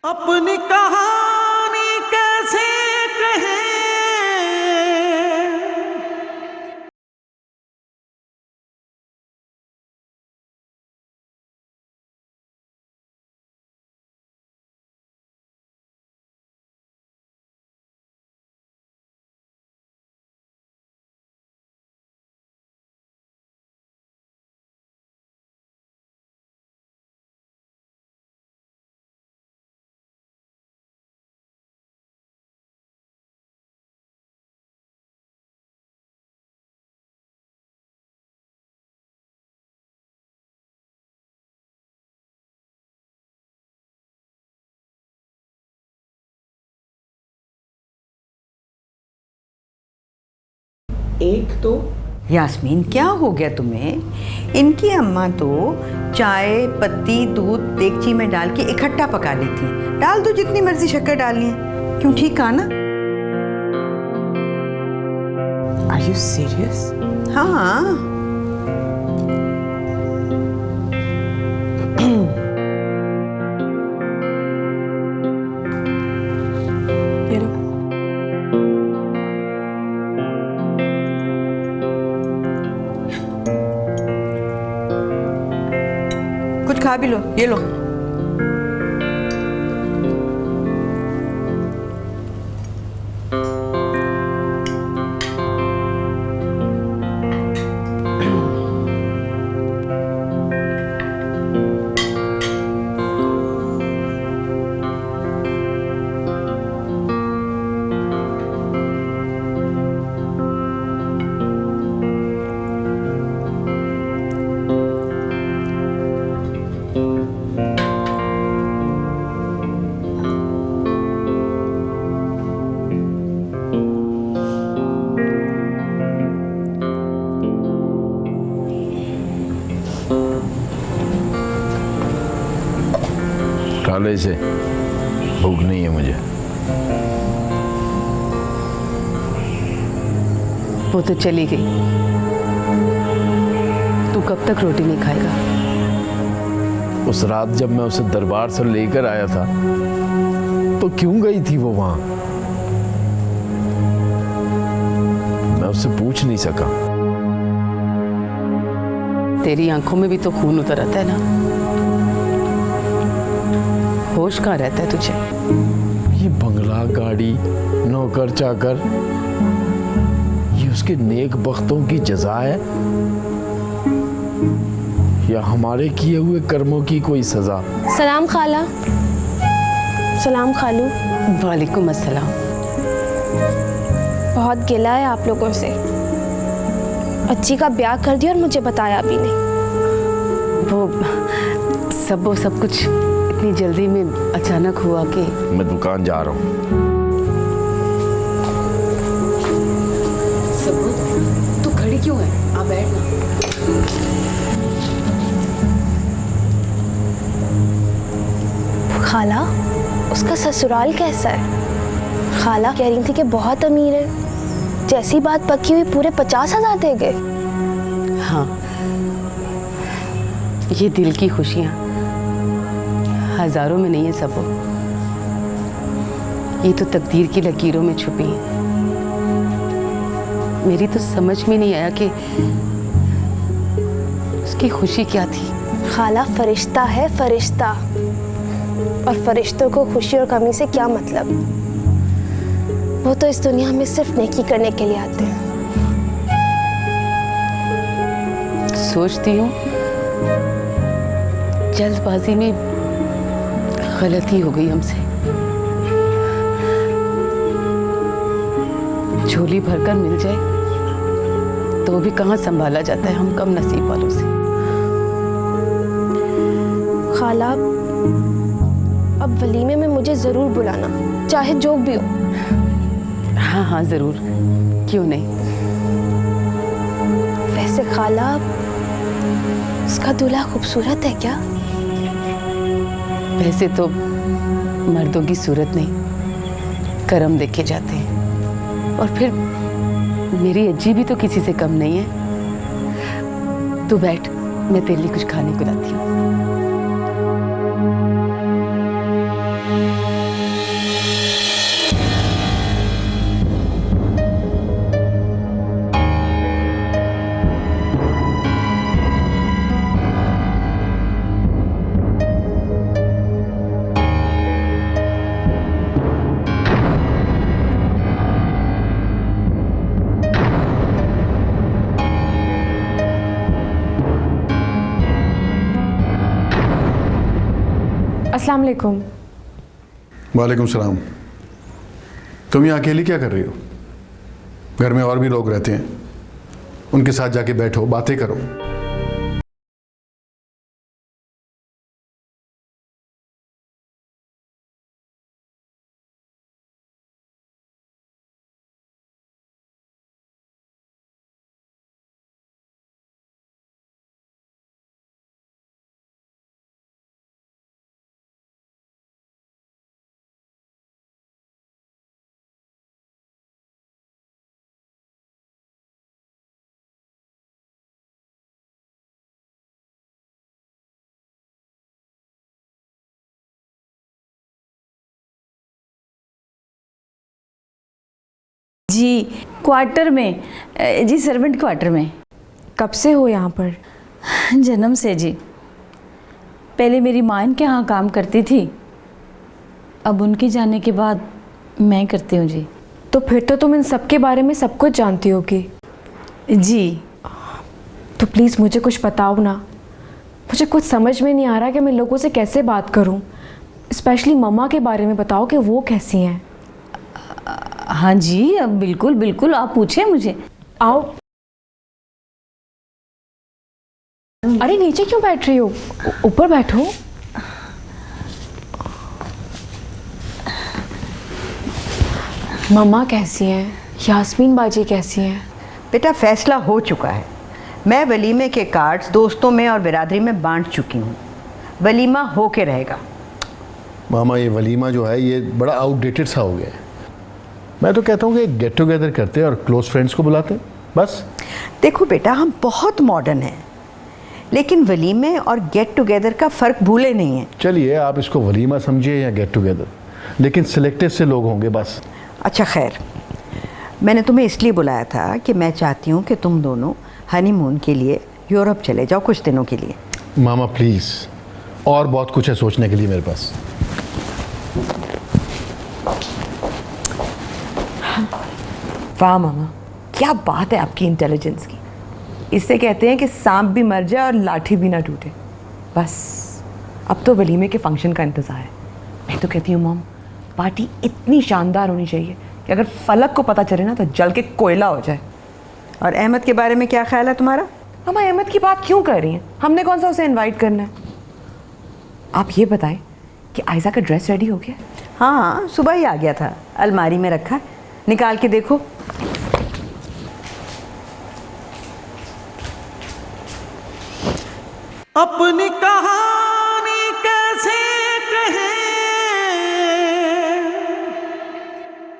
अपनी कहानी कैसे कहें। एक तो यास्मीन, क्या हो गया तुम्हें? इनकी अम्मा तो चाय पत्ती दूध देगची में डाल के इकट्ठा पका लेती हैं। डाल दो जितनी मर्जी शक्कर डालनी है। क्यों, ठीक कहा ना? Are you serious? हाँ। कुछ खा भी लो, ये लो। खाले से भूख नहीं है मुझे। वो तो चली गई। तू कब तक रोटी नहीं खाएगा? उस रात जब मैं उसे दरबार से लेकर आया था तो क्यों गई थी वो वहां? मैं उससे पूछ नहीं सका। तेरी आंखों में भी तो खून उतर आता है ना। होश कहाँ रहता है तुझे? ये बंगला, गाड़ी, नौकर चाकर, ये उसके नेक बख्तों की जज़ा है या हमारे किए हुए कर्मों की कोई सजा? सलाम खाला। सलाम खालू। वालेकुम अस्सलाम। बहुत गिला है आप लोगों से। अच्छी का ब्याह कर दिया और मुझे बताया भी नहीं। वो सब कुछ इतनी जल्दी में अचानक हुआ कि मैं दुकान जा रहा हूँ। सबूत, तू खड़ी क्यों है? आ बैठ ना। खाला, उसका ससुराल कैसा है? खाला कह रही थी कि बहुत अमीर है। जैसी बात पक्की हुई पूरे 50,000 दे गए। हाँ, ये दिल की खुशियाँ हजारों में नहीं है सबो। ये तो तकदीर की लकीरों में छुपी हैं। मेरी तो समझ में नहीं आया कि उसकी खुशी क्या थी। खाला, फरिश्ता है फरिश्ता, और फरिश्तों को खुशी और कमी से क्या मतलब? वो तो इस दुनिया में सिर्फ नेकी करने के लिए आते हैं। सोचती हूँ जल्दबाजी में गलती हो गई हमसे। झोली भरकर मिल जाए तो भी कहाँ संभाला जाता है हम कम नसीब वालों से। खाला, अब वलीमे में मुझे जरूर बुलाना, चाहे जो भी हो। हाँ हाँ जरूर, क्यों नहीं। वैसे खाला, उसका दूल्हा खूबसूरत है क्या? वैसे तो मर्दों की सूरत नहीं, कर्म देखे जाते हैं। और फिर मेरी अज्जी भी तो किसी से कम नहीं है। तू बैठ, मैं तेरे लिए कुछ खाने को लाती हूँ। अस्सलाम वालेकुम। वालेकुम सलाम। तुम यहाँ अकेली क्या कर रही हो? घर में और भी लोग रहते हैं, उनके साथ जाके बैठो, बातें करो। जी क्वार्टर में, जी सर्वेंट क्वार्टर में। कब से हो यहाँ पर? जन्म से जी। पहले मेरी माँ इनके यहाँ काम करती थी, अब उनके जाने के बाद मैं करती हूँ जी। तो फिर तो तुम इन सब के बारे में सब कुछ जानती होगी। जी। तो प्लीज़ मुझे कुछ बताओ ना, मुझे कुछ समझ में नहीं आ रहा कि मैं लोगों से कैसे बात करूँ। स्पेशली मम्मा के बारे में बताओ कि वो कैसी हैं। हाँ जी, अब बिल्कुल बिल्कुल, आप पूछें मुझे। आओ। अरे नीचे क्यों बैठ रही हो, ऊपर बैठो। मम्मा कैसी हैं? यास्मीन बाजी कैसी हैं? बेटा फैसला हो चुका है। मैं वलीमे के कार्ड्स दोस्तों में और बिरादरी में बांट चुकी हूँ। वलीमा हो के रहेगा। मामा, ये वलीमा जो है ये बड़ा आउटडेटेड सा हो गया है। मैं तो कहता हूँ कि गेट टुगेदर करते हैं और क्लोज फ्रेंड्स को बुलाते हैं, बस। देखो बेटा, हम बहुत मॉडर्न हैं, लेकिन वलीमे और गेट टुगेदर का फ़र्क भूले नहीं हैं। चलिए, आप इसको वलीमा समझिए या गेट टुगेदर, लेकिन सिलेक्टिव से लोग होंगे बस। अच्छा खैर, मैंने तुम्हें इसलिए बुलाया था कि मैं चाहती हूँ कि तुम दोनों हनीमून के लिए यूरोप चले जाओ कुछ दिनों के लिए। मामा प्लीज़, और बहुत कुछ है सोचने के लिए मेरे पास। वाह मामा, क्या बात है आपकी इंटेलिजेंस की। इससे कहते हैं कि सांप भी मर जाए और लाठी भी ना टूटे। बस अब तो वलीमे के फंक्शन का इंतज़ार है। मैं तो कहती हूँ मॉम, पार्टी इतनी शानदार होनी चाहिए कि अगर फलक को पता चले ना तो जल के कोयला हो जाए। और अहमद के बारे में क्या ख्याल है तुम्हारा? हम अहमद की बात क्यों कर रही हैं? हमने कौन सा उसे इनवाइट करना है? आप ये बताएं कि आयजा का ड्रेस रेडी हो गया? हाँ, सुबह ही आ गया था, अलमारी में रखा है, निकाल के देखो। अपनी का